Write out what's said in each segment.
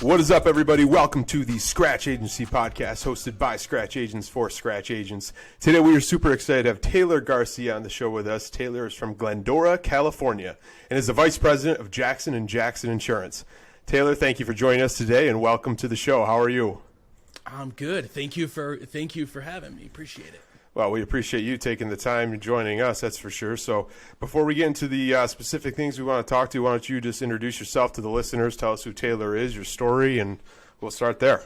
What is up, everybody? Welcome to the Scratch Agency podcast, hosted by Scratch Agents for Scratch Agents. Today, we are super excited to have Taylor Garcia on the show with us. Taylor is from Glendora, California, and is the Vice President of Jackson & Jackson Insurance. Taylor, thank you for joining us today, and welcome to the show. How are you? I'm good. Thank you for having me. Appreciate it. Well, we appreciate you taking the time and joining us, that's for sure. So before we get into the specific things we want to talk to, why don't you just introduce yourself to the listeners, tell us who Taylor is, your story, and we'll start there.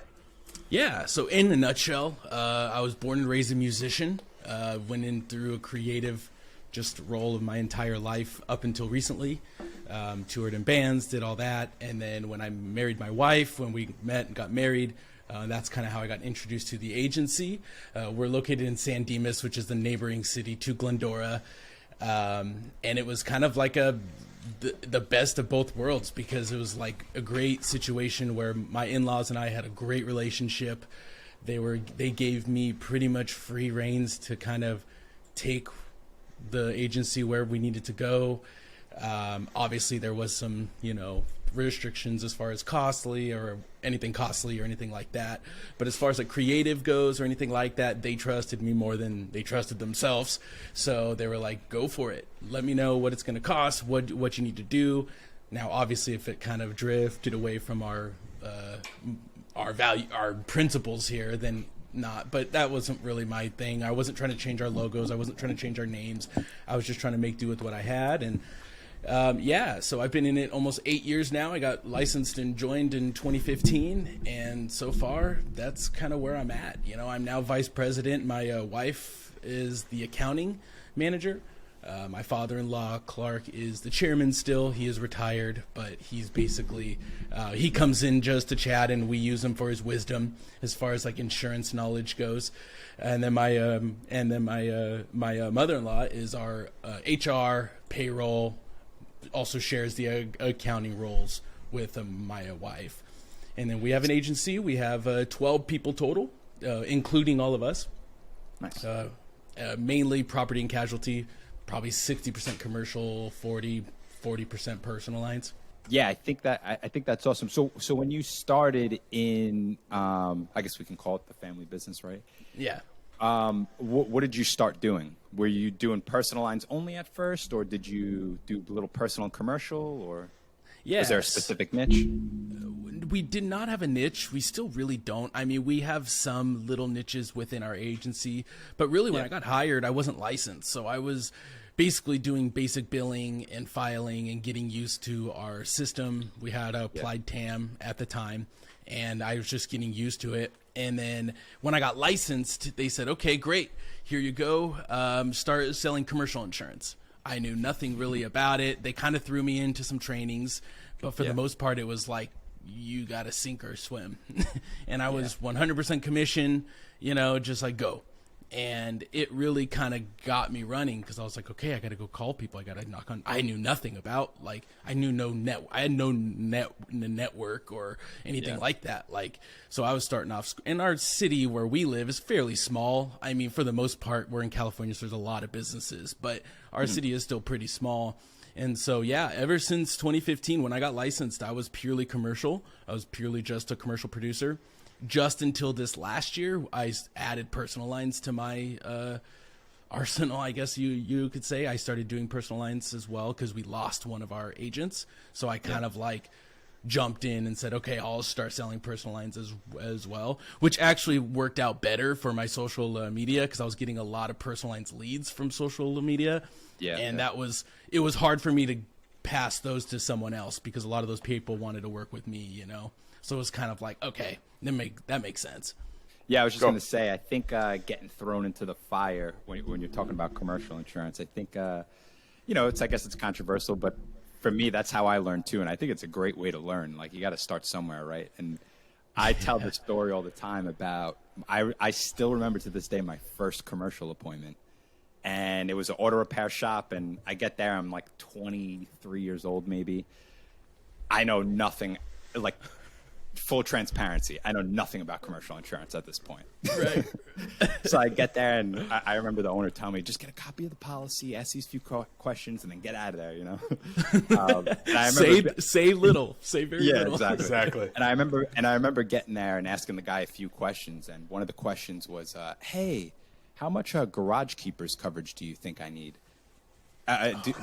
Yeah, so in a nutshell, I was born and raised a musician, went in through a creative just role of my entire life up until recently, toured in bands, did all that, and then when I married my wife, when we met and got married, that's kind of how I got introduced to the agency. We're located in San Dimas, which is the neighboring city to Glendora. And it was kind of like the best of both worlds, because it was like a great situation where my in-laws and I had a great relationship. They gave me pretty much free reins to kind of take the agency where we needed to go. Obviously there was some, restrictions as far as costly or anything like that, but as far as like creative goes or anything like that, they trusted me more than they trusted themselves. So they were like, go for it, let me know what it's going to cost, what you need to do. Now obviously if it kind of drifted away from our value, our principles here, then not, but that wasn't really my thing. I wasn't trying to change our logos, I wasn't trying to change our names, I was just trying to make do with what I had. And so I've been in it almost 8 years now. I got licensed and joined in 2015, and so far that's kind of where I'm at. I'm now vice president. My wife is the accounting manager. My father-in-law, Clark, is the chairman still. He is retired, but he's basically, he comes in just to chat, and we use him for his wisdom as far as like insurance knowledge goes. And then my mother-in-law is our HR, payroll, also shares the accounting roles with my wife. And then we have an agency. We have 12 people total, including all of us. Nice. Mainly property and casualty, probably 60% commercial, 40% personal lines. Yeah, I think that's awesome. So when you started in, I guess we can call it the family business, right? Yeah. What did you start doing? Were you doing personal lines only at first, or did you do a little personal and commercial, or was there a specific niche? We did not have a niche. We still really don't. I mean, we have some little niches within our agency, but really when I got hired, I wasn't licensed. So I was basically doing basic billing and filing and getting used to our system. We had applied TAM at the time, and I was just getting used to it. And then when I got licensed, they said, okay, great, here you go. Start selling commercial insurance. I knew nothing really about it. They kind of threw me into some trainings, but for the most part, it was like, you got to sink or swim. And I was 100% commission, just like go. And it really kind of got me running, because I was like, okay, I got to go call people. I got to knock on. I knew nothing about, like, I had no network or anything like that. Like, so I was starting off. And our city where we live is fairly small. I mean, for the most part, we're in California, so there's a lot of businesses, but our city is still pretty small. And so, ever since 2015, when I got licensed, I was purely commercial. I was purely just a commercial producer. Just until this last year, I added personal lines to my arsenal, I guess you could say. I started doing personal lines as well because we lost one of our agents. So I kind of like jumped in and said, okay, I'll start selling personal lines as well, which actually worked out better for my social media, because I was getting a lot of personal lines leads from social media. And it was hard for me to pass those to someone else, because a lot of those people wanted to work with me, So it was kind of like, okay, that makes sense. Yeah, I was just going to say, I think getting thrown into the fire when you're talking about commercial insurance, I think, I guess it's controversial, but for me, that's how I learned too. And I think it's a great way to learn. Like, you got to start somewhere, right? And I tell this story all the time about, I still remember to this day my first commercial appointment. And it was an auto repair shop, and I get there, I'm like 23 years old maybe. I know nothing, like full transparency, I know nothing about commercial insurance at this point. Right. So I get there, and I remember the owner telling me, just get a copy of the policy, ask these few questions, and then get out of there, you know? And I remember, say little, say very little. Exactly. And I remember getting there and asking the guy a few questions, and one of the questions was, hey, how much garage keepers coverage do you think I need?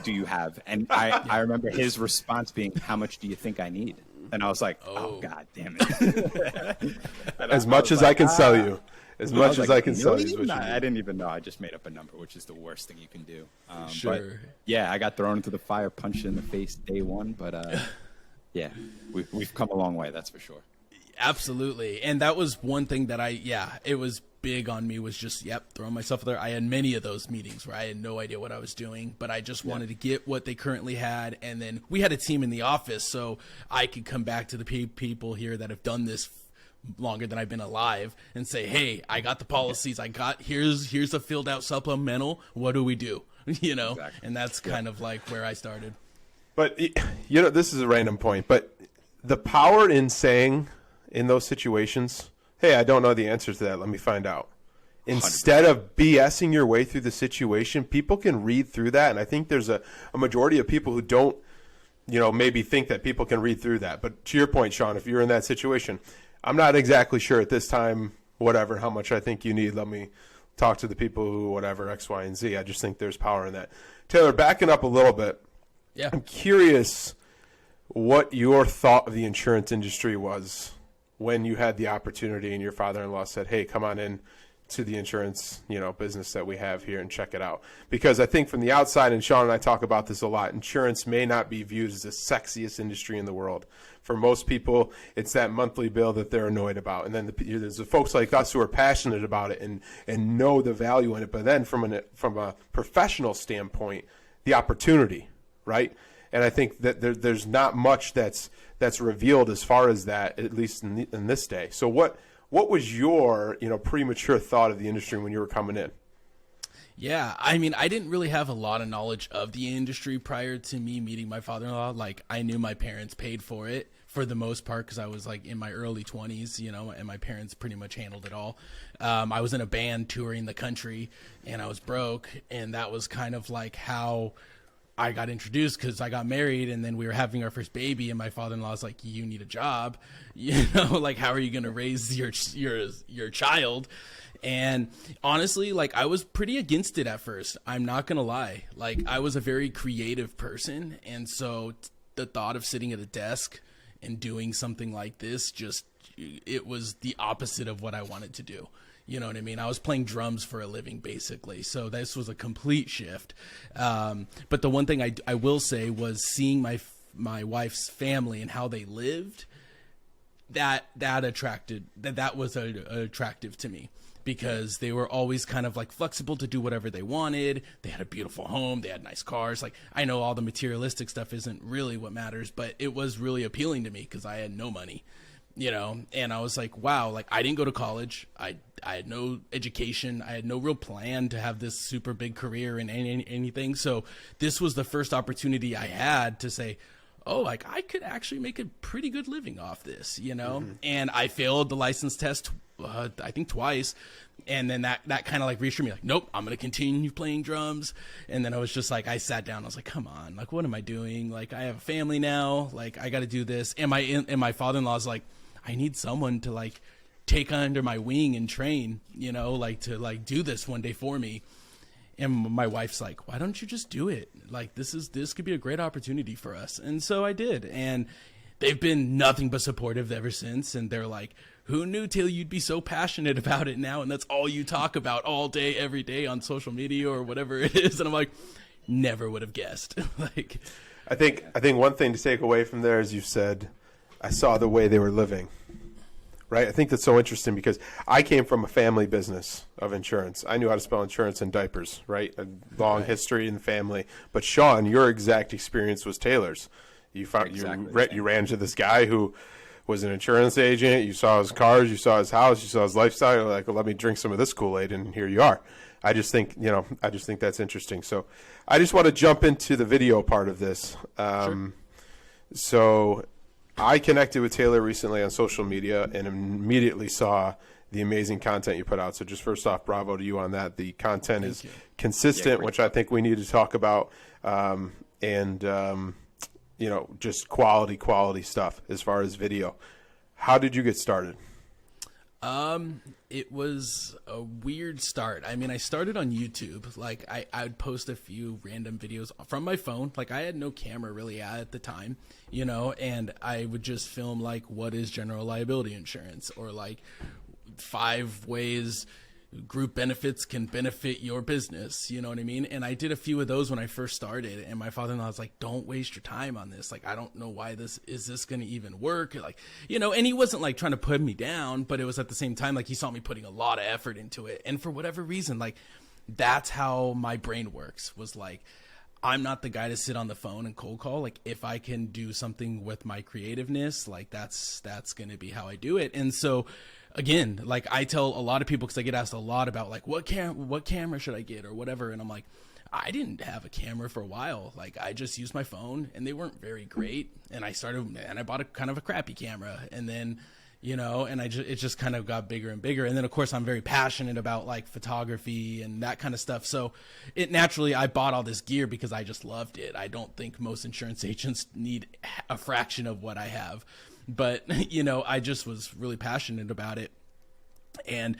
Do you have? And I remember his response being, how much do you think I need? And I was like, oh God damn it. As much as I can sell you. As much as I can sell you. I didn't even know. I just made up a number, which is the worst thing you can do. Sure. But yeah, I got thrown into the fire, punched in the face day one. But yeah, we've come a long way, that's for sure. Absolutely. And that was one thing that it was big on me, was just, throwing myself there. I had many of those meetings where I had no idea what I was doing, but I just wanted to get what they currently had. And then we had a team in the office, so I could come back to the people here that have done this longer than I've been alive and say, hey, I got the policies. Here's a filled out supplemental. What do we do? You know? Exactly. And that's kind of like where I started. But, you know, this is a random point, but the power in saying in those situations, hey, I don't know the answers to that, let me find out. Instead 100%. Of BSing your way through the situation, people can read through that. And I think there's a majority of people who don't, you know, maybe think that people can read through that. But to your point, Shawn, if you're in that situation, I'm not exactly sure at this time, whatever, how much I think you need. Let me talk to the people who, whatever, X, Y, and Z. I just think there's power in that. Taylor, backing up a little bit, I'm curious what your thought of the insurance industry was when you had the opportunity and your father-in-law said, hey, come on in to the insurance, you know, business that we have here and check it out. Because I think from the outside, and Shawn and I talk about this a lot, insurance may not be viewed as the sexiest industry in the world. For most people, it's that monthly bill that they're annoyed about. And then there's the folks like us who are passionate about it and know the value in it. But then from a professional standpoint, the opportunity, right? And I think that there's not much that's revealed as far as that, at least in this day. So what was your, you know, premature thought of the industry when you were coming in? Yeah, I mean, I didn't really have a lot of knowledge of the industry prior to me meeting my father-in-law. Like, I knew my parents paid for it for the most part because I was like in my early 20s, you know, and my parents pretty much handled it all. I was in a band touring the country and I was broke, and that was kind of like how I got introduced, because I got married and then we were having our first baby, and my father-in-law was like, you need a job, you know, like, how are you going to raise your child? And honestly, like, I was pretty against it at first. I'm not going to lie. Like, I was a very creative person. And so the thought of sitting at a desk and doing something like this, it was the opposite of what I wanted to do. You know what I mean? I was playing drums for a living, basically. So this was a complete shift. But the one thing I will say was seeing my wife's family and how they lived, that was attractive to me, because they were always kind of like flexible to do whatever they wanted. They had a beautiful home. They had nice cars. Like, I know all the materialistic stuff isn't really what matters, but it was really appealing to me because I had no money. You know, and I was like, wow, like, I didn't go to college. I had no education. I had no real plan to have this super big career in anything. So this was the first opportunity I had to say, oh, like, I could actually make a pretty good living off this, you know? Mm-hmm. And I failed the license test, I think twice. And then that kind of like reassured me, like, nope, I'm going to continue playing drums. And then I was just like, I sat down, I was like, come on, like, what am I doing? Like, I have a family now, like, I got to do this. And my father-in-law's like, I need someone to like take under my wing and train, you know, like to like do this one day for me. And my wife's like, why don't you just do it? Like, this could be a great opportunity for us. And so I did. And they've been nothing but supportive ever since. And they're like, who knew, Taylor, you'd be so passionate about it now? And that's all you talk about all day, every day on social media or whatever it is. And I'm like, never would have guessed. Like, I think one thing to take away from there is you said, I saw the way they were living, right? I think that's so interesting because I came from a family business of insurance. I knew how to spell insurance in diapers, right? A long history in the family. But Shawn, your exact experience was Taylor's. You ran into this guy who was an insurance agent. You saw his cars, you saw his house, you saw his lifestyle. You're like, well, let me drink some of this Kool-Aid, and here you are. I just think that's interesting. So I just want to jump into the video part of this. Sure. So I connected with Taylor recently on social media and immediately saw the amazing content you put out. So just first off, bravo to you on that. The content is consistent, which I think we need to talk about, and just quality stuff as far as video. How did you get started? It was a weird start. I mean, I started on YouTube. Like, I'd post a few random videos from my phone. Like, I had no camera really at the time, and I would just film, like, what is general liability insurance, or, like, 5 ways group benefits can benefit your business. You know what I mean? And I did a few of those when I first started, and my father-in-law was like, don't waste your time on this. Like, I don't know why is this going to even work? Like, and he wasn't like trying to put me down, but it was at the same time, like, he saw me putting a lot of effort into it. And for whatever reason, like, that's how my brain works, was like, I'm not the guy to sit on the phone and cold call. Like, if I can do something with my creativeness, like, that's going to be how I do it. And so, again, like, I tell a lot of people, because I get asked a lot about, like, what camera should I get or whatever, and I'm like, I didn't have a camera for a while. Like, I just used my phone, and they weren't very great, and I bought a kind of a crappy camera, and then it just kind of got bigger and bigger. And then, of course, I'm very passionate about, like, photography and that kind of stuff. So I bought all this gear because I just loved it. I don't think most insurance agents need a fraction of what I have. But, I just was really passionate about it. And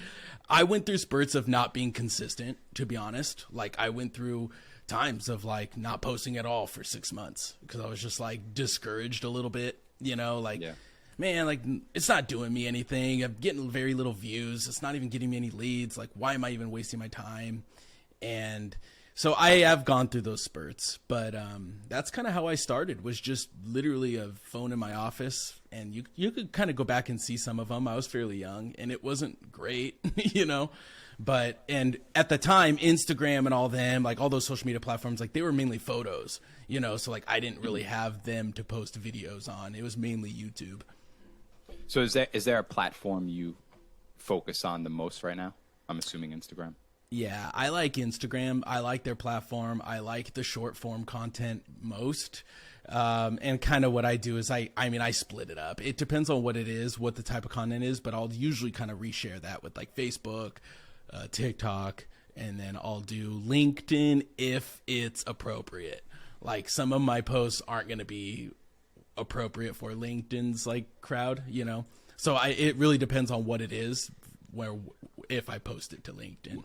I went through spurts of not being consistent, to be honest. Like, I went through times of, like, not posting at all for 6 months because I was just, like, discouraged a little bit, man, like, it's not doing me anything. I'm getting very little views. It's not even getting me any leads. Like, why am I even wasting my time? And so I have gone through those spurts, but that's kind of how I started, was just literally a phone in my office. And you could kind of go back and see some of them. I was fairly young, and it wasn't great, But, and at the time, Instagram and all them, like, all those social media platforms, like, they were mainly photos, So, like, I didn't really have them to post videos on. It was mainly YouTube. So is there a platform you focus on the most right now? I'm assuming Instagram. Yeah, I like Instagram. I like their platform. I like the short form content most. And kind of what I do is I split it up. It depends on what it is, what the type of content is, but I'll usually kind of reshare that with, like, Facebook, TikTok, and then I'll do LinkedIn if it's appropriate. Like, some of my posts aren't going to be appropriate for LinkedIn's, like, crowd, So it really depends on what it is, if I post it to LinkedIn.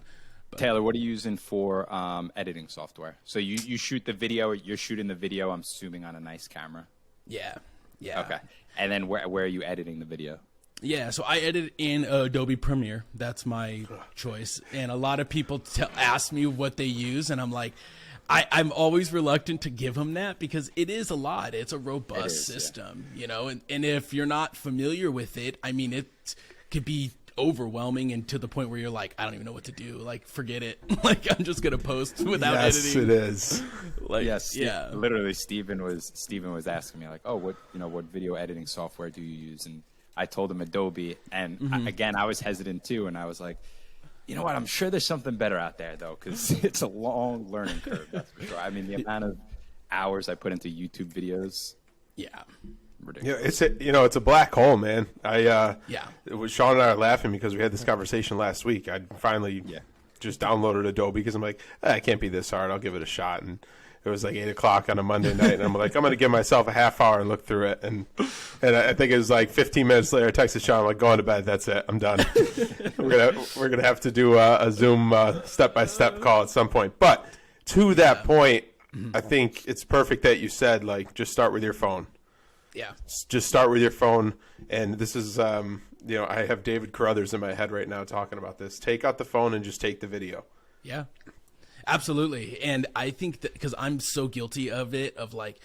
But Taylor, what are you using for editing software? So you shoot the video. You're shooting the video, I'm assuming, on a nice camera. Yeah. Okay. And then where are you editing the video? Yeah, so I edit in Adobe Premiere. That's my choice. And a lot of people ask me what they use, and I'm like, I'm always reluctant to give them that because it is a lot. It's a robust system, and if you're not familiar with it, I mean, it could be overwhelming and to the point where you're like, I don't even know what to do. Like, forget it. Like, I'm just going to post without editing. Yes, it is. Like, yes. Yeah. Literally, Steven was asking me, like, oh, what video editing software do you use? And I told him Adobe. And again, I was hesitant too. And I was like, you know what? I'm sure there's something better out there, though, because it's a long learning curve. That's for sure. I mean, the amount of hours I put into YouTube videos. Yeah. Ridiculous. Yeah, it's a black hole, man. Yeah. Sean and I are laughing because we had this conversation last week. I finally just downloaded Adobe because I'm like, it can't be this hard. I'll give it a shot. And it was like 8:00 on a Monday night, and I'm like, I'm going to give myself a half hour and look through it. And I think it was like 15 minutes later, I texted Sean, I'm like, going to bed. That's it. I'm done. we're gonna have to do a Zoom step-by-step call at some point. But to that point, I think it's perfect that you said, like, just start with your phone. Yeah. Just start with your phone. And this is, I have David Carruthers in my head right now talking about this. Take out the phone and just take the video. Yeah. Absolutely. And I think that because I'm so guilty of it, of like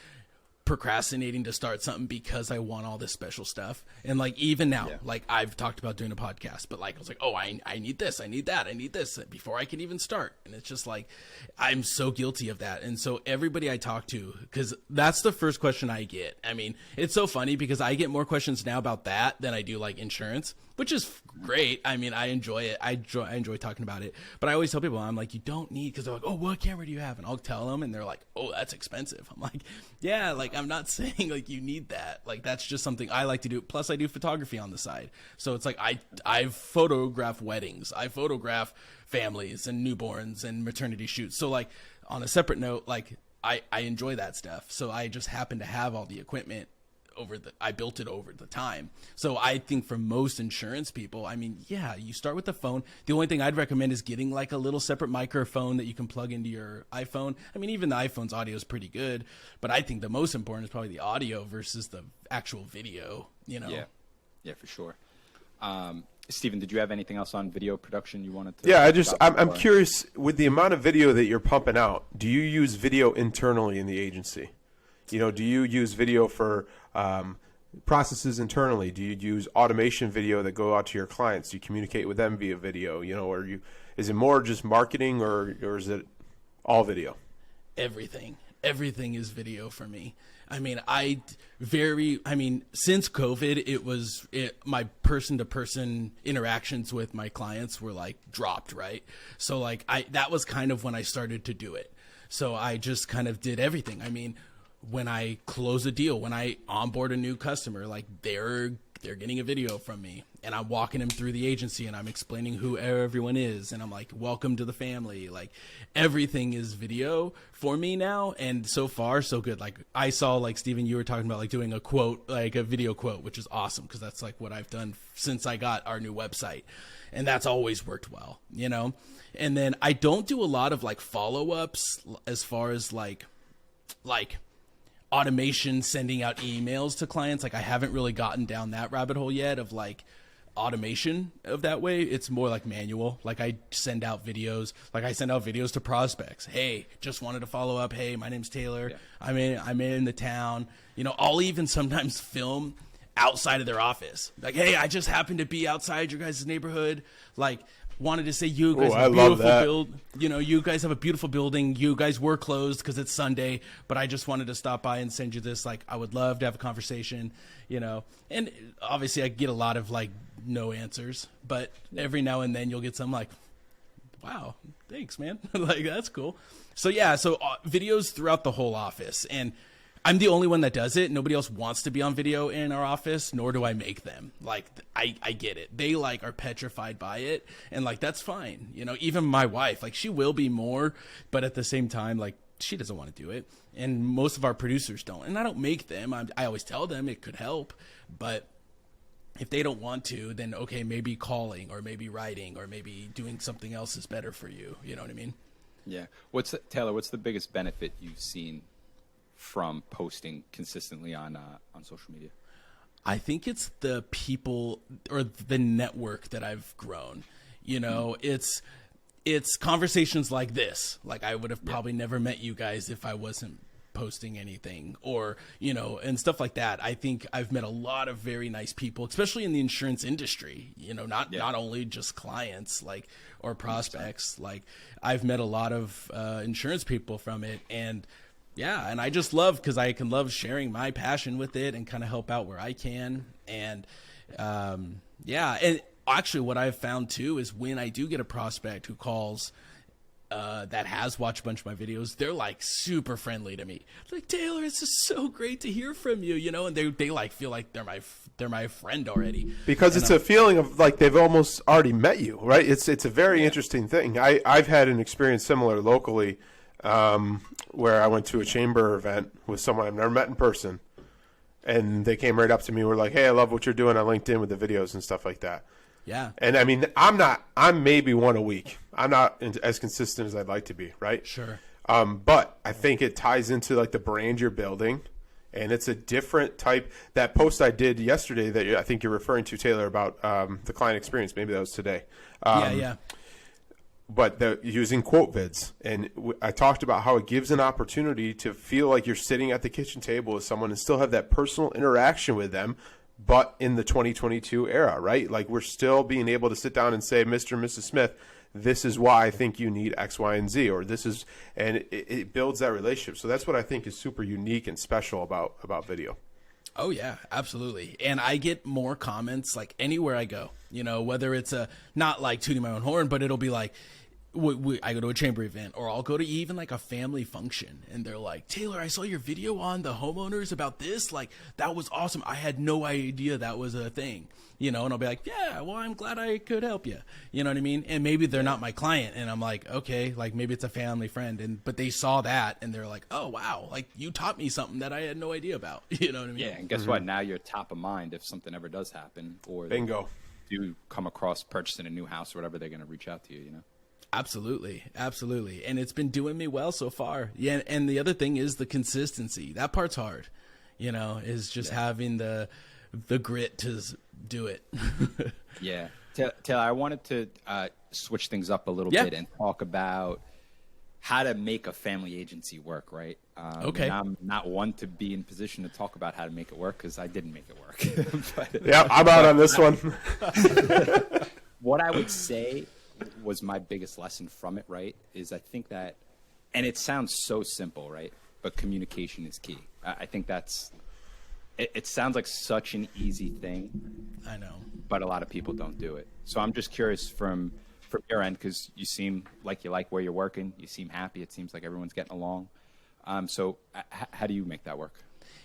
procrastinating to start something because I want all this special stuff. And like, even now, like, I've talked about doing a podcast, but like, I was like, oh, I need this, I need that, I need this before I can even start. And it's just like, I'm so guilty of that. And so everybody I talk to, because that's the first question I get. I mean, it's so funny because I get more questions now about that than I do like insurance. which is great. I mean, I enjoy it. I enjoy talking about it. But I always tell people, I'm like, you don't need, because they're like, oh, what camera do you have? And I'll tell them, and they're like, oh, that's expensive. I'm like, yeah, like, I'm not saying like you need that. Like, that's just something I like to do. Plus, I do photography on the side. So it's like I photograph weddings. I photograph families and newborns and maternity shoots. So like, on a separate note, like, I enjoy that stuff. So I just happen to have all the equipment I built it over the time. So I think for most insurance people, I mean, yeah, you start with the phone. The only thing I'd recommend is getting like a little separate microphone that you can plug into your iPhone. I mean, even the iPhone's audio is pretty good, but I think the most important is probably the audio versus the actual video, you know? Yeah, for sure. Steven, did you have anything else on video production you wanted to? Yeah, I'm curious, with the amount of video that you're pumping out, do you use video internally in the agency? You know, do you use video for processes internally? Do you use automation video that go out to your clients? Do you communicate with them via video? You know, is it more just marketing or is it all video? Everything is video for me. I mean, since COVID, my person-to-person interactions with my clients were like dropped, right? So like that was kind of when I started to do it. So I just kind of did everything. I mean, when I close a deal, when I onboard a new customer, like they're getting a video from me, and I'm walking them through the agency, and I'm explaining who everyone is, and I'm like, welcome to the family. Like, everything is video for me now, and so far so good. Like, I saw, like, Steven, you were talking about like doing a quote, like a video quote, which is awesome, because that's like what I've done since I got our new website, and that's always worked well, you know. And then I don't do a lot of like follow-ups as far as like automation, sending out emails to clients. Like, I haven't really gotten down that rabbit hole yet of like automation of that way. It's more like manual. Like, I send out videos. Like, I send out videos to prospects. Hey, just wanted to follow up. Hey, my name's Taylor. Yeah. I'm in the town. You know, I'll even sometimes film outside of their office. Like, hey, I just happened to be outside your guys' neighborhood. Like, wanted to say you guys have a beautiful build. You know, you guys have a beautiful building. You guys were closed because it's Sunday, but I just wanted to stop by and send you this. Like, I would love to have a conversation, you know. And obviously I get a lot of like no answers, but every now and then you'll get some like, wow, thanks, man. Like, that's cool. So yeah, so videos throughout the whole office, and I'm the only one that does it. Nobody else wants to be on video in our office, nor do I make them. Like, I get it. They like are petrified by it, and like, that's fine. You know, even my wife, like, she will be more, but at the same time, like, she doesn't want to do it. And most of our producers don't. And I don't make them. I always tell them it could help, but if they don't want to, then okay, maybe calling or maybe writing or maybe doing something else is better for you. You know what I mean? Yeah. Taylor, what's the biggest benefit you've seen from posting consistently on social media? I think it's the people or the network that I've grown. You know, it's conversations like this. Like, I would have probably never met you guys if I wasn't posting anything, or, you know, and stuff like that. I think I've met a lot of very nice people, especially in the insurance industry, you know, not only just clients, like, or prospects. Like, I've met a lot of insurance people from it, and yeah, and I just love, because I can love sharing my passion with it and kind of help out where I can. And yeah, and actually what I've found too is when I do get a prospect who calls that has watched a bunch of my videos, they're like super friendly to me. Like, Taylor, it's just so great to hear from you, you know, and they like feel like they're my friend already. Because it's a feeling of like they've almost already met you, right? It's a very interesting thing. I've had an experience similar locally. Where I went to a chamber event with someone I've never met in person, and they came right up to me and were like, hey, I love what you're doing on LinkedIn with the videos and stuff like that. Yeah. And I mean, I'm maybe one a week. I'm not as consistent as I'd like to be, right? Sure. But I think it ties into like the brand you're building, and it's a different type. That post I did yesterday that I think you're referring to, Taylor, about the client experience, maybe that was today. Yeah. But using quote vids, and I talked about how it gives an opportunity to feel like you're sitting at the kitchen table with someone and still have that personal interaction with them, but in the 2022 era, right? Like, we're still being able to sit down and say, Mr. and Mrs. Smith, this is why I think you need X, Y, and Z, or this is, and it builds that relationship. So that's what I think is super unique and special about video. Oh yeah, absolutely. And I get more comments like anywhere I go, whether it's not like tooting my own horn, but it'll be like, I go to a chamber event, or I'll go to even like a family function, and they're like, Taylor, I saw your video on the homeowners about this. Like, that was awesome. I had no idea that was a thing, and I'll be like, yeah, well, I'm glad I could help you. You know what I mean? And maybe they're not my client, and I'm like, okay, like maybe it's a family friend, but they saw that and they're like, oh wow, like you taught me something that I had no idea about. You know what I mean? Yeah, and guess what? Now you're top of mind if something ever does happen, or Bingo. you come across purchasing a new house or whatever, they're going to reach out to you. Absolutely. And it's been doing me well so far. Yeah. And the other thing is the consistency. That part's hard, is just having the grit to do it. Yeah. Taylor, I wanted to switch things up a little bit and talk about how to make a family agency work, right? Okay. I'm not one to be in position to talk about how to make it work because I didn't make it work. Yeah, I'm out on this one. What I would say was my biggest lesson from it, right, is I think that, and it sounds so simple, right, but communication is key. I think it sounds like such an easy thing. I know. But a lot of people don't do it. So I'm just curious from your end, because you seem like you like where you're working. You seem happy. It seems like everyone's getting along. So how do you make that work?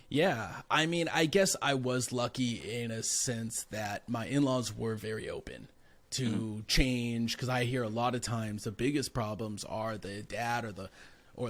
Yeah, I mean, I guess I was lucky in a sense that my in-laws were very open to change, because I hear a lot of times the biggest problems are the dad or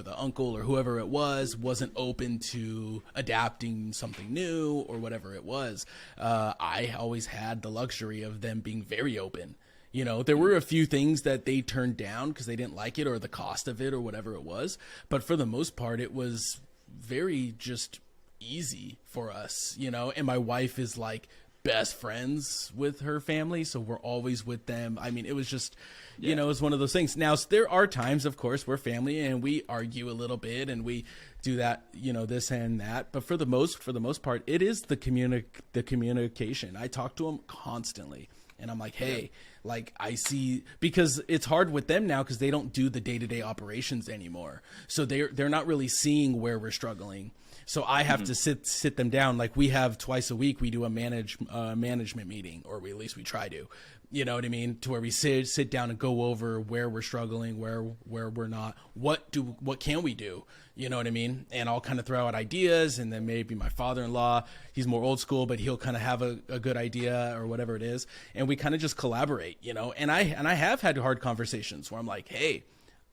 the uncle or whoever it wasn't open to adapting something new or whatever it was. I always had the luxury of them being very open. There were a few things that they turned down because they didn't like it or the cost of it or whatever it was, but for the most part it was very just easy for us, and my wife is like best friends with her family, so we're always with them. I mean, it was just, it's one of those things. Now, there are times, of course, we're family and we argue a little bit and we do that, this and that. But for the most part, it is the communication. I talk to them constantly, and I'm like, hey, like I see, because it's hard with them now because they don't do the day-to-day operations anymore. So they're not really seeing where we're struggling. So I have to sit them down. Like we have twice a week, we do a management meeting, or at least we try to, you know what I mean? To where we sit down and go over where we're struggling, where we're not, what can we do? You know what I mean? And I'll kind of throw out ideas, and then maybe my father-in-law, he's more old school, but he'll kind of have a good idea or whatever it is. And we kind of just collaborate, and I have had hard conversations where I'm like, hey,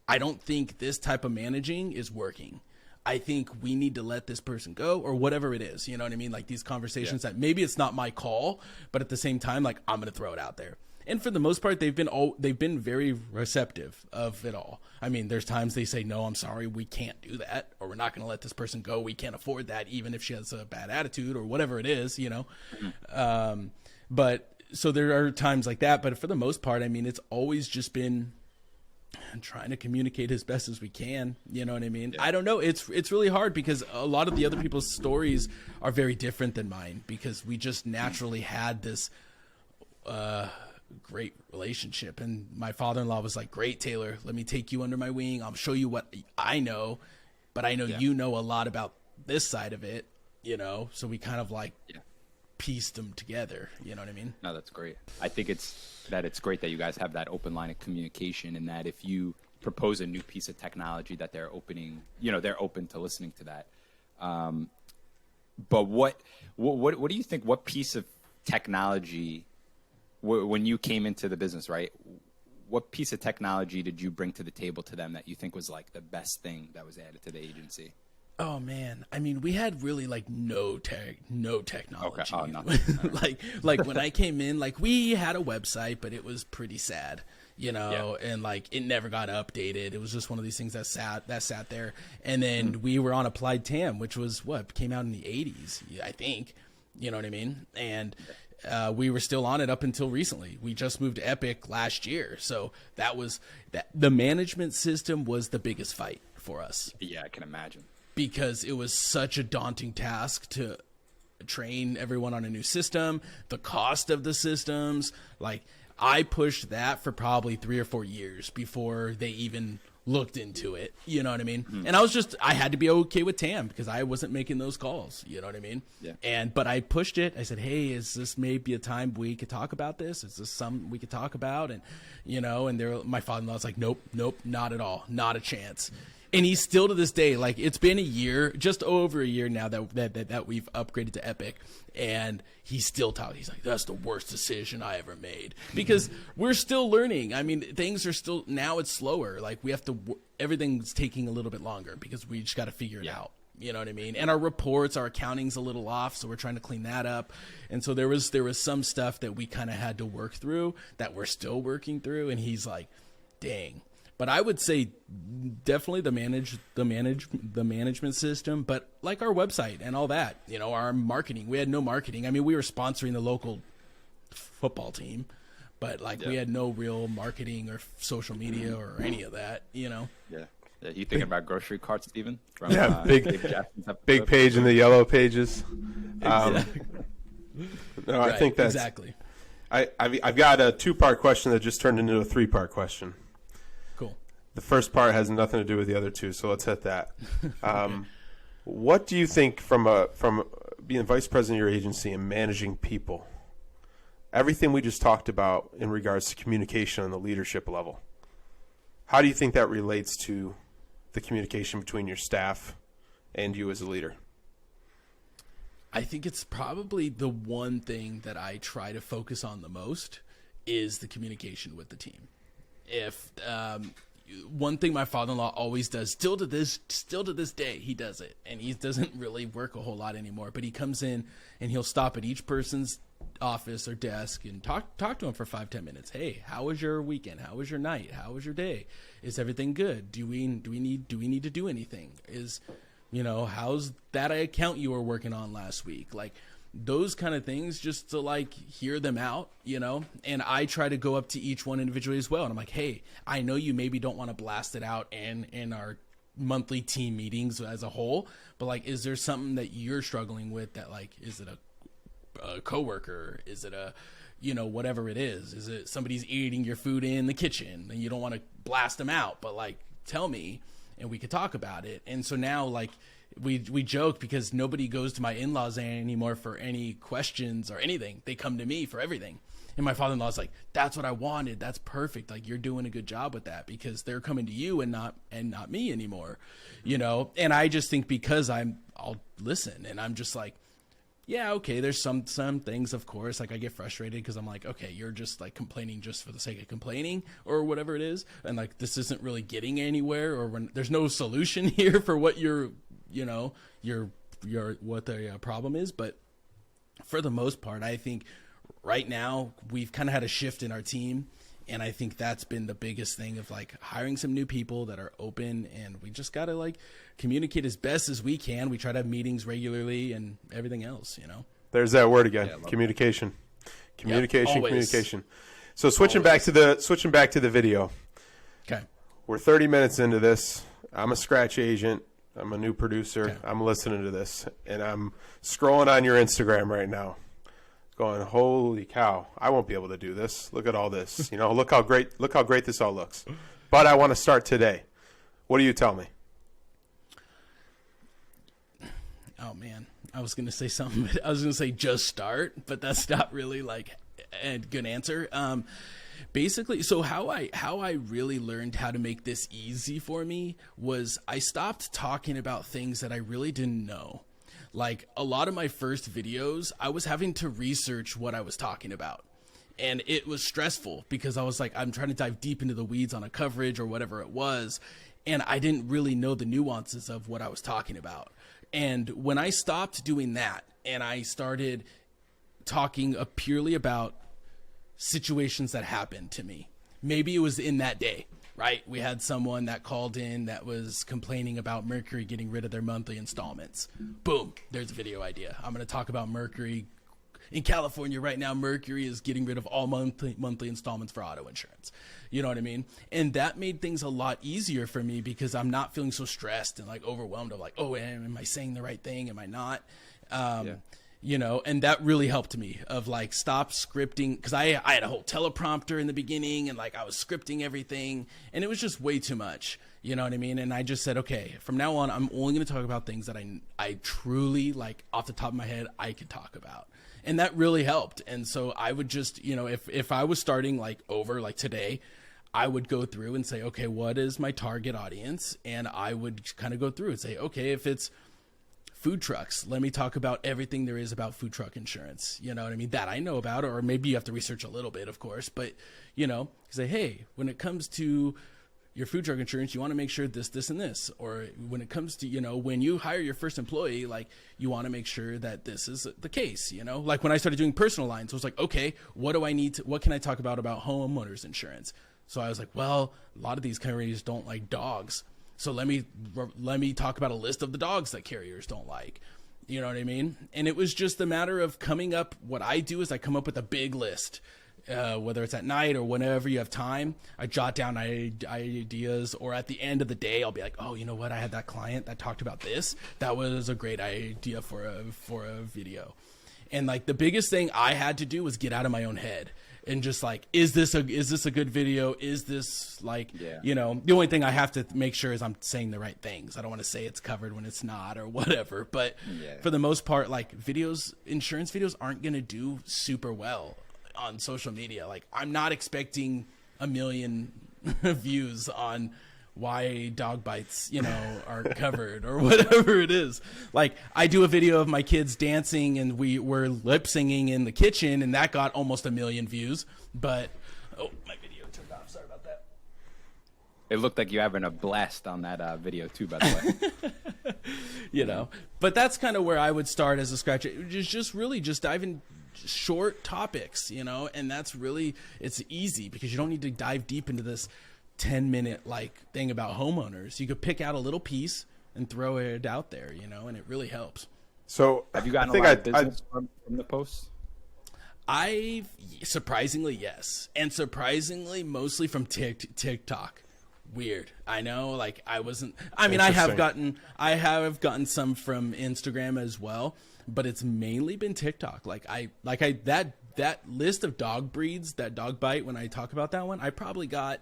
I don't think this type of managing is working. I think we need to let this person go, or whatever it is. You know what I mean? Like these conversations that maybe it's not my call, but at the same time, like I'm going to throw it out there. And for the most part, they've been very receptive of it all. I mean, there's times they say, no, I'm sorry, we can't do that, or we're not going to let this person go. We can't afford that, even if she has a bad attitude or whatever it is, But so there are times like that. But for the most part, I mean, it's always just been trying to communicate as best as we can. You know what I mean? Yeah. I don't know. It's really hard because a lot of the other people's stories are very different than mine, because we just naturally had this great relationship. And my father-in-law was like, great, Taylor, let me take you under my wing. I'll show you what I know, but I know you know a lot about this side of it, so we kind of like pieced them together. You know what I mean? No, that's great. I think it's great that you guys have that open line of communication, and that if you propose a new piece of technology, that they're they're open to listening to that. But what do you think? What piece of technology, when you came into the business, right? What piece of technology did you bring to the table to them that you think was like the best thing that was added to the agency? Oh man, I mean, we had really like no technology. Okay. Oh, nothing. like when I came in, like we had a website, but it was pretty sad, and like it never got updated. It was just one of these things that sat there. And then we were on Applied TAM, which was what came out in the 80s, I think. You know what I mean? And we were still on it up until recently. We just moved to Epic last year, so the management system was the biggest fight for us. Yeah, I can imagine. Because it was such a daunting task to train everyone on a new system, the cost of the systems. Like I pushed that for probably 3 or 4 years before they even looked into it. You know what I mean? And I had to be okay with Tam because I wasn't making those calls. You know what I mean? Yeah. But I pushed it. I said, hey, is this maybe a time we could talk about this? Is this something we could talk about? And, my father-in-law's like, nope, not at all. Not a chance. And he's still to this day, like it's been a year, just over a year now that we've upgraded to Epic, and he's still talking. He's like, that's the worst decision I ever made because we're still learning. I mean, things are still now it's slower. Like we have to, everything's taking a little bit longer because we just got to figure it out. You know what I mean? And our reports, our accounting's a little off, so we're trying to clean that up. And so there was some stuff that we kind of had to work through that we're still working through. And he's like, dang. But I would say definitely the management system, but like our website and all that, our marketing. We had no marketing. I mean, we were sponsoring the local football team, but we had no real marketing or social media or any of that, Yeah. You thinking about grocery carts, Steven? From, big page in the yellow pages. Exactly. No, I think that's exactly. I've got a 2-part question that just turned into a 3-part question. Cool. The first part has nothing to do with the other two, so let's hit that. What do you think from being vice president of your agency and managing people? Everything we just talked about in regards to communication on the leadership level. How do you think that relates to the communication between your staff and you as a leader? I think it's probably the one thing that I try to focus on the most is the communication with the team. If one thing my father-in-law always does, still to this day, he does it, and he doesn't really work a whole lot anymore. But he comes in and he'll stop at each person's office or desk and talk to him for 5-10 minutes. Hey, how was your weekend? How was your night? How was your day? Is everything good? Do we need to do anything? How's that account you were working on last week? Like those kind of things, just to hear them out, and I try to go up to each one individually as well. And I'm like, hey, I know you maybe don't want to blast it out in our monthly team meetings as a whole, but is there something that you're struggling with that is it a coworker? Is it a, whatever it is? Is it somebody's eating your food in the kitchen and you don't want to blast them out, but tell me and we could talk about it. And so now we joke because nobody goes to my in-laws anymore for any questions or anything. They come to me for everything. And my father-in-law's like, that's what I wanted. That's perfect. You're doing a good job with that because they're coming to you and not me anymore, And I just think because I'll listen and I'm just like, yeah, okay, there's some things, of course, I get frustrated because I'm like, okay, you're just complaining just for the sake of complaining or whatever it is. And this isn't really getting anywhere, or when there's no solution here for what what the problem is. But for the most part, I think right now we've kind of had a shift in our team. And I think that's been the biggest thing of hiring some new people that are open, and we just got to communicate as best as we can. We try to have meetings regularly and everything else, There's that word again. Communication. Communication. So switching back to the video. Okay. We're 30 minutes into this. I'm a scratch agent. I'm a new producer. Okay. I'm listening to this and I'm scrolling on your Instagram right now, going, holy cow, I won't be able to do this. Look at all this. Look how great this all looks. But I want to start today. What do you tell me? Oh man, I was going to say something. I was going to say just start, but that's not really a good answer. Basically, so how I really learned how to make this easy for me was I stopped talking about things that I really didn't know. A lot of my first videos, I was having to research what I was talking about. And it was stressful because I was I'm trying to dive deep into the weeds on a coverage or whatever it was. And I didn't really know the nuances of what I was talking about. And when I stopped doing that and I started talking purely about situations that happened to me, maybe it was in that day. Right? We had someone that called in that was complaining about Mercury getting rid of their monthly installments. Boom, there's a video idea. I'm going to talk about Mercury. In California right now, Mercury is getting rid of all monthly installments for auto insurance. You know what I mean? And that made things a lot easier for me because I'm not feeling so stressed and overwhelmed of oh, am I saying the right thing? Am I not? and that really helped me of like stop scripting, because I had a whole teleprompter in the beginning and like I was scripting everything and it was just way too much. You know what I mean? And I just said, okay, from now on, I'm only going to talk about things that I truly, like, off the top of my head, I could talk about. And that really helped. And so I would just, if I was starting, like, over, like, today, I would go through and say, okay, what is my target audience? And I would kind of go through and say, okay, if it's food trucks, let me talk about everything there is about food truck insurance. You know what I mean? That I know about, or maybe you have to research a little bit, of course. But, say, hey, when it comes to your food truck insurance, you want to make sure this, and this. Or when it comes to, when you hire your first employee, like, you want to make sure that this is the case, Like, when I started doing personal lines, I was like, okay, what can I talk about homeowners insurance? So I was like, well, a lot of these carriers don't like dogs. So let me talk about a list of the dogs that carriers don't like. You know what I mean? And it was just a matter of coming up. What I do is I come up with a big list. Whether it's at night or whenever you have time, I jot down ideas, or at the end of the day, I'll be like, oh, you know what? I had that client that talked about this. That was a great idea for a video. And like the biggest thing I had to do was get out of my own head and just like, is this a good video? Is this like, the only thing I have to make sure is I'm saying the right things. I don't want to say it's covered when it's not or whatever. But for the most part, like insurance videos aren't going to do super well on social media. Like, I'm not expecting 1 million views on why dog bites, are covered or whatever it is. Like, I do a video of my kids dancing and we were lip singing in the kitchen and that got almost 1 million views. But, my video turned off. Sorry about that. It looked like you're having a blast on that video too, by the way. But that's kind of where I would start as a scratch. Just really just dive in short topics, and that's really, it's easy because you don't need to dive deep into this 10-minute like thing about homeowners. You could pick out a little piece and throw it out there, and it really helps. So have you gotten a lot of business from the posts? Surprisingly, yes. And surprisingly, mostly from TikTok. Weird. I know, like I have gotten some from Instagram as well, but it's mainly been TikTok. That list of dog breeds, that dog bite, when I talk about that one, I probably got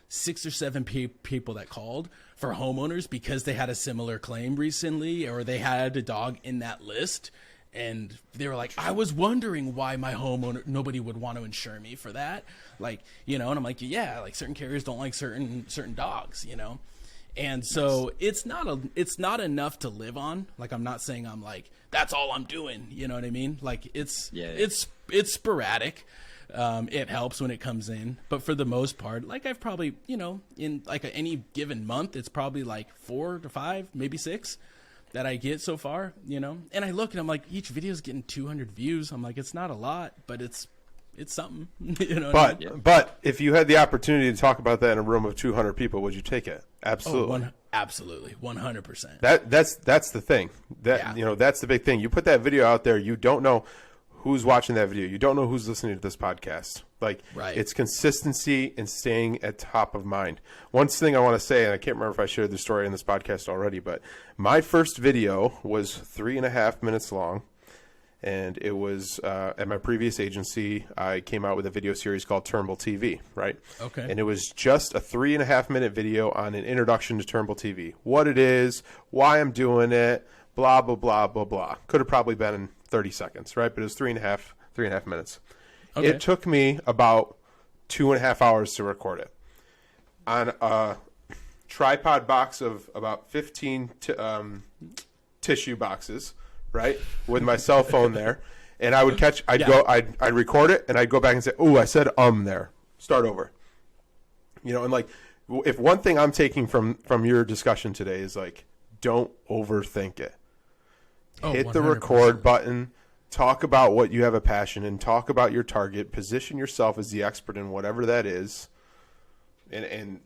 6 or 7 people that called for homeowners because they had a similar claim recently, or they had a dog in that list. And they were like, I was wondering why my homeowner, nobody would want to insure me for that. Like, and I'm like, yeah, like certain carriers don't like certain dogs, And so it's not enough to live on. Like, I'm not saying I'm like, that's all I'm doing. You know what I mean? Like it's sporadic. It helps when it comes in, but for the most part, like I've probably, in like any given month, it's probably like 4 to 5, maybe 6 that I get so far, and I look and I'm like, each video is getting 200 views. I'm like, it's not a lot, but it's something, But if you had the opportunity to talk about that in a room of 200 people, would you take it? Absolutely. Absolutely. 100%. That's the thing. That's the big thing. You put that video out there, you don't know who's watching that video. You don't know who's listening to this podcast. Like, It's consistency and staying at top of mind. One thing I want to say, and I can't remember if I shared the story in this podcast already, but my first video was 3.5 minutes long. And it was at my previous agency. I came out with a video series called Turnbull TV, right? Okay. And it was just a 3.5 minute video on an introduction to Turnbull TV. What it is, why I'm doing it, blah, blah, blah, blah, blah. Could have probably been in 30 seconds, right? But it was 3.5 minutes. Okay. It took me about 2.5 hours to record it on a tripod box of about 15 tissue boxes, right? With my cell phone there. And I would I'd record it and I'd go back and say, oh, I said there. Start over. And like, if one thing I'm taking from your discussion today is like, don't overthink it. Hit 100%. The record button, talk about what you have a passion in, talk about your target, position yourself as the expert in whatever that is, and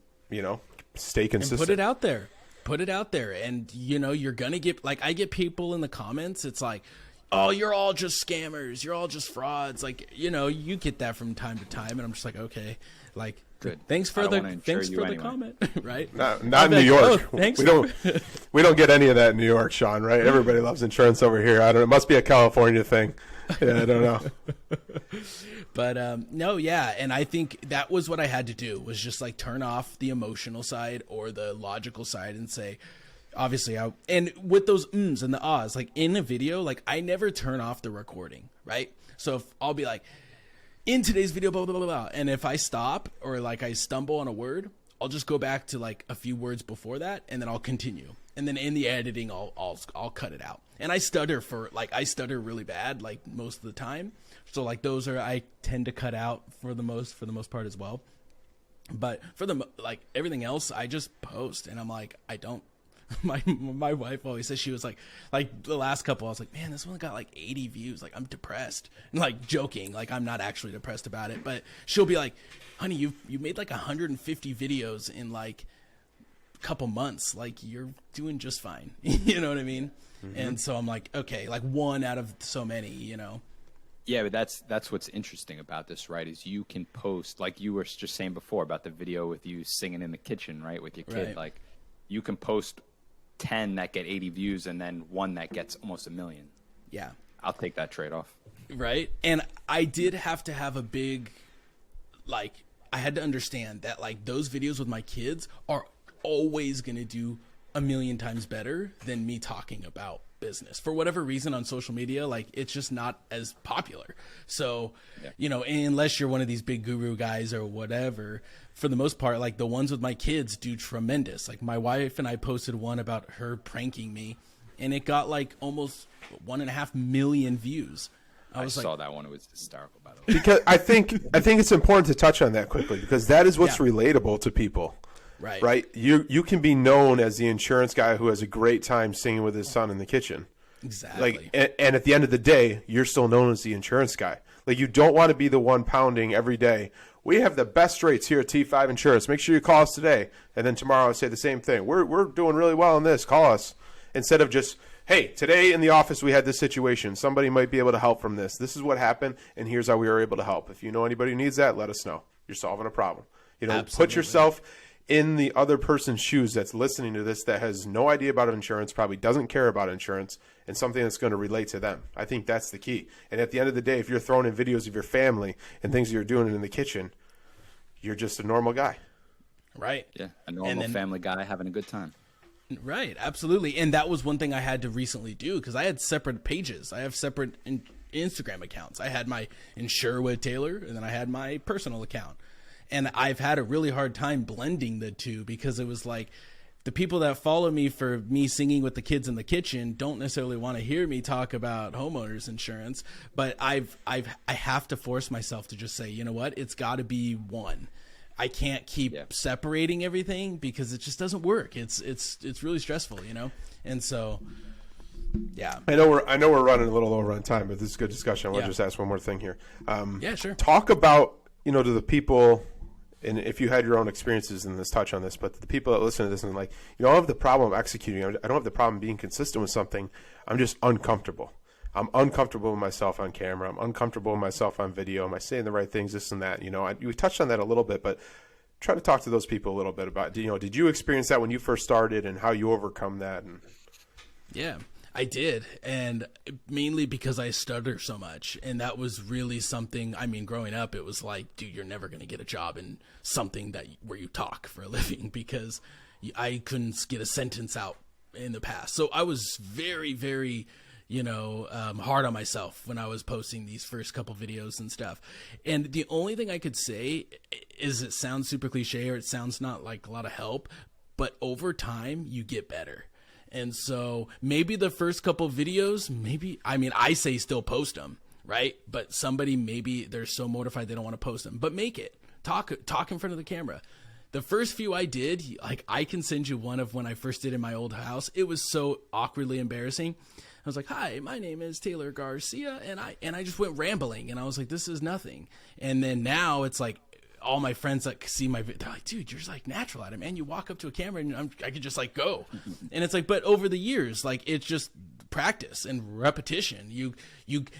stay consistent. And put it out there. And you're gonna get, like, I get people in the comments, it's like, oh, you're all just scammers. You're all just frauds. Like, you get that from time to time. And I'm just like, okay, like, Good. Thanks for the anyway. comment, right? Not in New York. Oh, thanks. We don't get any of that in New York, Shawn, right? Everybody loves insurance over here. I don't know. It must be a California thing. Yeah, I don't know. But no, yeah, and I think that was what I had to do, was just like turn off the emotional side or the logical side and say, obviously, and with those ums and the ahs, like in a video, like I never turn off the recording, right? So if I'll be like, in today's video, blah, blah, blah, blah, and if I stop or like I stumble on a word, I'll just go back to like a few words before that, and then I'll continue. And then in the editing, I'll cut it out. And I stutter really bad, like most of the time. So like those I tend to cut out for the most part as well. But for everything else, I just post, and I'm like, I don't. My wife always says, she was like the last couple, I was like, man, this one got like 80 views. Like, I'm depressed. And like joking, like I'm not actually depressed about it. But she'll be like, honey, you made like 150 videos in like a couple months. Like, you're doing just fine. You know what I mean? Mm-hmm. And so I'm like, okay, like one out of so many, Yeah, but that's what's interesting about this, right? Is you can post, like you were just saying before about the video with you singing in the kitchen, right, with your kid. Right. Like, you can post 10 that get 80 views and then one that gets almost 1 million. Yeah. I'll take that trade-off. Right. And I did have to have a big, like, I had to understand that like those videos with my kids are always going to do 1 million times better than me talking about business. For whatever reason on social media, like it's just not as popular. So, unless you're one of these big guru guys or whatever, for the most part, like the ones with my kids do tremendous. Like my wife and I posted one about her pranking me, and it got like almost 1.5 million views. I saw that one. It was hysterical, by the way. Because I think it's important to touch on that quickly, because that is what's relatable to people. Right. You can be known as the insurance guy who has a great time singing with his son in the kitchen. Exactly. And at the end of the day, you're still known as the insurance guy. Like, you don't want to be the one pounding every day, we have the best rates here at T5 Insurance. Make sure you call us today. And then tomorrow I say the same thing. We're doing really well on this. Call us. Instead of just, hey, today in the office we had this situation. Somebody might be able to help from this. This is what happened, and here's how we were able to help. If you know anybody who needs that, let us know. You're solving a problem. Absolutely. Put yourself in the other person's shoes that's listening to this, that has no idea about insurance, probably doesn't care about insurance, and something that's going to relate to them. I think that's the key. And at the end of the day, if you're throwing in videos of your family and things you're doing in the kitchen, you're just a normal guy. Right. Yeah, a normal family guy having a good time. Right, absolutely. And that was one thing I had to recently do, because I had separate pages. I have separate Instagram accounts. I had my Insure with Taylor, and then I had my personal account. And I've had a really hard time blending the two, because it was like the people that follow me for me singing with the kids in the kitchen don't necessarily want to hear me talk about homeowners insurance. But I have to force myself to just say, you know what, it's got to be one. I can't keep separating everything, because it just doesn't work. It's really stressful, And so, yeah. I know we're running a little over on time, but this is a good discussion. I want to just ask one more thing here. Yeah, sure. Talk about, to the people, and if you had your own experiences in this, touch on this, but the people that listen to this and like, I don't have the problem executing. I don't have the problem being consistent with something. I'm just uncomfortable. I'm uncomfortable with myself on camera. I'm uncomfortable with myself on video. Am I saying the right things, this and that? We touched on that a little bit, but try to talk to those people a little bit about, did you experience that when you first started, and how you overcome that? And yeah, I did. And mainly because I stutter so much. And that was really something, growing up, it was like, dude, you're never going to get a job in something where you talk for a living, because I couldn't get a sentence out in the past. So I was very, very, hard on myself when I was posting these first couple videos and stuff. And the only thing I could say is, it sounds super cliche, or it sounds not like a lot of help, but over time you get better. And so maybe the first couple videos, I say still post them, right? But somebody, maybe they're so mortified they don't want to post them, but make it. Talk in front of the camera. The first few I did, like, I can send you one of when I first did in my old house. It was so awkwardly embarrassing. I was like, hi, my name is Taylor Garcia. And I just went rambling, and I was like, this is nothing. And then now it's like, all my friends that see my video, they're like, dude, you're just like natural at it, man. You walk up to a camera and I could just like go. And it's like, but over the years, like it's just practice and repetition.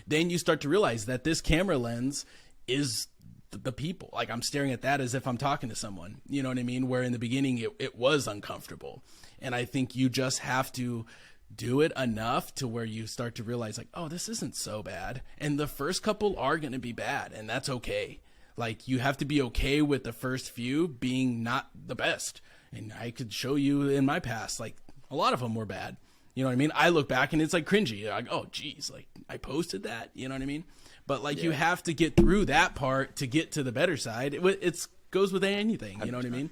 Then you start to realize that this camera lens is the people. Like I'm staring at that as if I'm talking to someone, you know what I mean? Where in the beginning it was uncomfortable. And I think you just have to do it enough to where you start to realize like, oh, this isn't so bad. And the first couple are going to be bad, and that's okay. Like you have to be okay with the first few being not the best. And I could show you in my past, like a lot of them were bad. You know what I mean? I look back and it's like cringy. Like, oh geez, like I posted that, you know what I mean? But like you have to get through that part to get to the better side. It goes with anything, you know what I mean?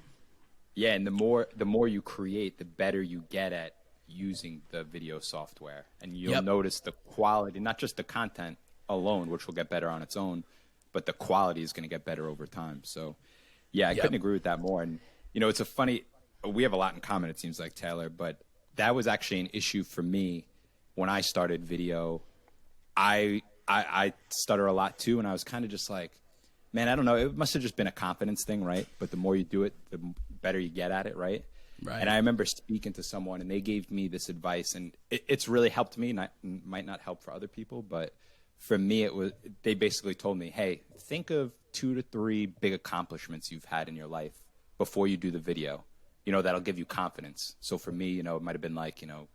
Yeah, and the more you create, the better you get at using the video software, and you'll notice the quality, not just the content alone, which will get better on its own, but the quality is going to get better over time. So yeah, I couldn't agree with that more. And you know, it's we have a lot in common, it seems like, Taylor, but that was actually an issue for me when I started video. I stutter a lot too, and I was kind of just like, man, I don't know, it must have just been a confidence thing, right? But the more you do it, the better you get at it, right? Right. And I remember speaking to someone, and they gave me this advice, and it's really helped me. Might not help for other people, but for me, they basically told me, hey, think of 2 to 3 big accomplishments you've had in your life before you do the video. You know, that'll give you confidence. So for me, you know, it might have been like, you know,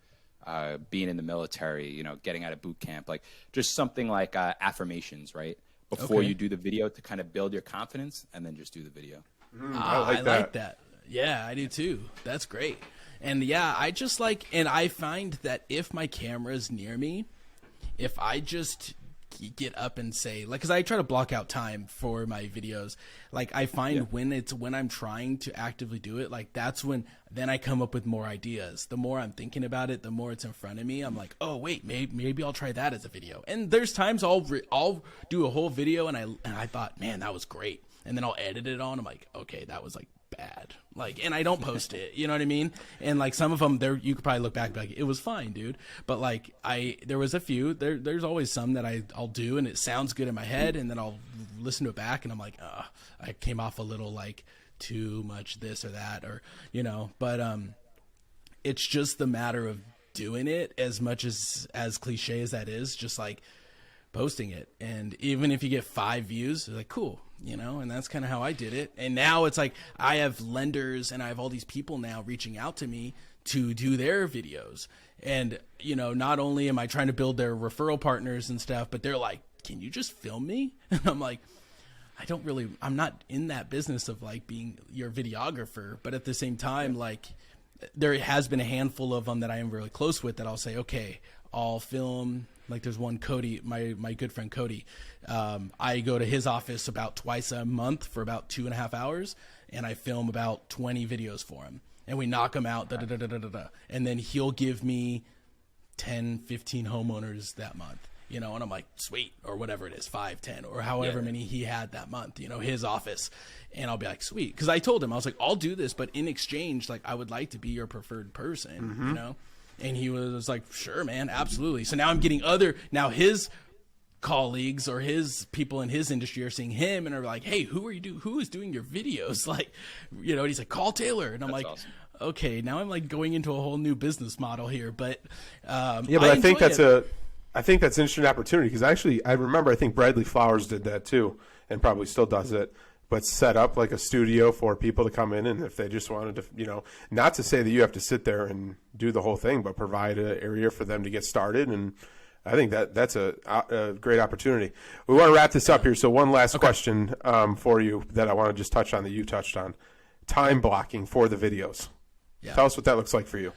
being in the military, you know, getting out of boot camp, like just something like affirmations, right? Before you do the video to kind of build your confidence, and then just do the video. I like that. Yeah, I do too. That's great. And yeah, I just like, and I find that if my camera's near me, if I just get up and say, like, because I try to block out time for my videos, like I find when I'm trying to actively do it, like that's when then I come up with more ideas. The more I'm thinking about it, the more it's in front of me. I'm like, oh wait, maybe I'll try that as a video. And there's times I'll do a whole video and I thought, man, that was great. And then I'll edit it on. I'm like, okay, that was like bad. Like, and I don't post it, you know what I mean? And like some of them there, you could probably look back and be like, it was fine, dude. But like there was a few, there's always some that I'll do and it sounds good in my head. And then I'll listen to it back and I'm like, I came off a little like too much this or that, or, you know, but, it's just the matter of doing it as much as cliche as that is, just like posting it. And even if you get 5 views, like, cool. You know, and that's kind of how I did it. And now it's like I have lenders and I have all these people now reaching out to me to do their videos. And, you know, not only am I trying to build their referral partners and stuff, but they're like, can you just film me? And I'm like, I'm not in that business of like being your videographer. But at the same time, like there has been a handful of them that I am really close with that I'll say, okay, I'll film. Like there's one, Cody, my good friend Cody. I go to his office about twice a month for about 2.5 hours, and I film about 20 videos for him. And we knock them out, and then he'll give me 10, 15 homeowners that month. You know, and I'm like, sweet, or whatever it is, 5, 10, or however many he had that month, you know, his office. And I'll be like, sweet. Because I told him, I was like, I'll do this, but in exchange, like, I would like to be your preferred person, you know? And he was like, sure, man, absolutely. So now I'm getting his colleagues or his people in his industry are seeing him and are like, hey, who is doing your videos? Like, you know, and he's like, call Taylor. And I'm like, awesome. Okay, now I'm like going into a whole new business model here. But I think that's an interesting opportunity because I remember I think Bradley Flowers did that too and probably still does it. But set up like a studio for people to come in, and if they just wanted to, you know, not to say that you have to sit there and do the whole thing, but provide an area for them to get started. And I think that's a great opportunity. We want to wrap this up here. So one last question for you that I want to just touch on that you touched on. Time blocking for the videos. Yeah. Tell us what that looks like for you.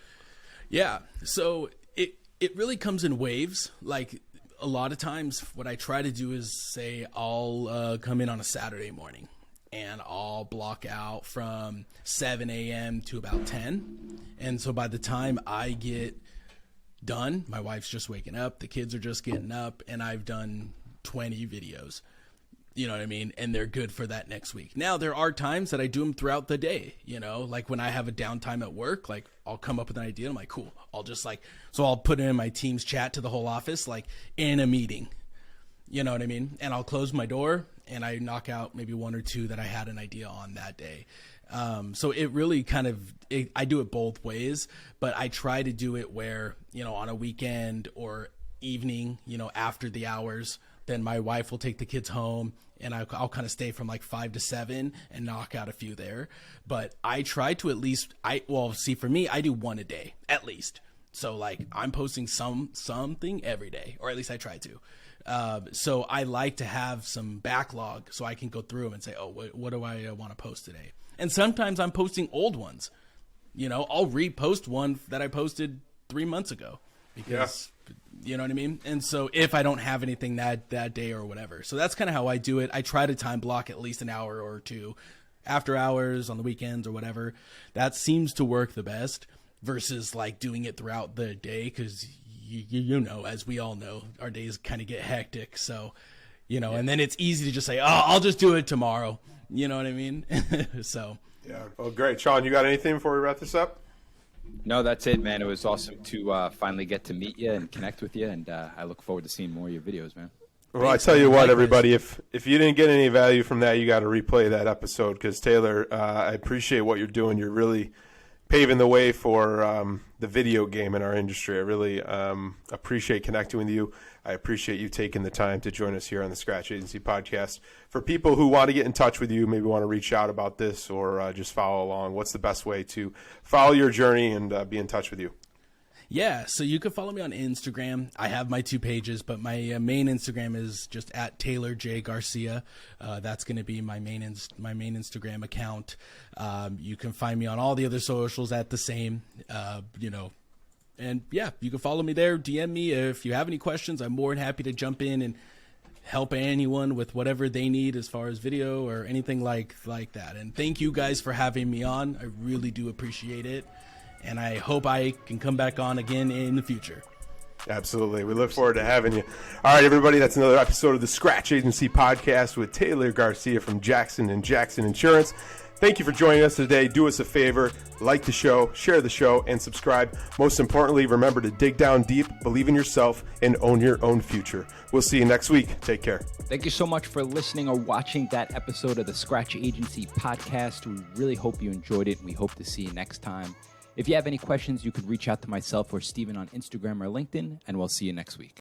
Yeah. So it really comes in waves. Like a lot of times what I try to do is say I'll come in on a Saturday morning. And I'll block out from 7 a.m. to about 10. And so by the time I get done, my wife's just waking up, the kids are just getting up, and I've done 20 videos. You know what I mean? And they're good for that next week. Now, there are times that I do them throughout the day, you know, like when I have a downtime at work, like I'll come up with an idea. I'm like, cool. I'll put it in my Teams chat to the whole office, like in a meeting. You know what I mean? And I'll close my door and I knock out maybe 1 or 2 that I had an idea on that day. So it really I do it both ways, but I try to do it where, on a weekend or evening, after the hours, then my wife will take the kids home and I'll kind of stay from like 5 to 7 and knock out a few there. But I try to at least, for me, I do 1 a day at least. So like I'm posting something every day, or at least I try to. So I like to have some backlog so I can go through them and say, oh, what do I want to post today? And sometimes I'm posting old ones. I'll repost one that I posted 3 months ago because, you know what I mean? And so if I don't have anything that day or whatever. So that's kind of how I do it. I try to time block at least an hour or 2 after hours on the weekends or whatever. That seems to work the best versus like doing it throughout the day because, as we all know, our days kind of get hectic. So, and then it's easy to just say, oh, I'll just do it tomorrow. You know what I mean? So. Yeah. Well, great. Shawn, you got anything before we wrap this up? No, that's it, man. It was awesome to finally get to meet you and connect with you, and I look forward to seeing more of your videos, man. Well, I tell you what, everybody, if you didn't get any value from that, you got to replay that episode because, Taylor, I appreciate what you're doing. You're really paving the way for the video game in our industry. I really appreciate connecting with you. I appreciate you taking the time to join us here on the Scratch Agency podcast. For people who want to get in touch with you, maybe want to reach out about this or just follow along, what's the best way to follow your journey and be in touch with you? Yeah, so you can follow me on Instagram. I have my 2 pages, but my main Instagram is just at Taylor J Garcia. That's going to be my main Instagram account. You can find me on all the other socials at the same, And yeah, you can follow me there. DM me if you have any questions. I'm more than happy to jump in and help anyone with whatever they need as far as video or anything like that. And thank you guys for having me on. I really do appreciate it. And I hope I can come back on again in the future. Absolutely. We look forward to having you. All right, everybody, that's another episode of the Scratch Agency podcast with Taylor Garcia from Jackson & Jackson Insurance. Thank you for joining us today. Do us a favor, like the show, share the show, and subscribe. Most importantly, remember to dig down deep, believe in yourself, and own your own future. We'll see you next week. Take care. Thank you so much for listening or watching that episode of the Scratch Agency podcast. We really hope you enjoyed it, and we hope to see you next time. If you have any questions, you could reach out to myself or Steven on Instagram or LinkedIn, and we'll see you next week.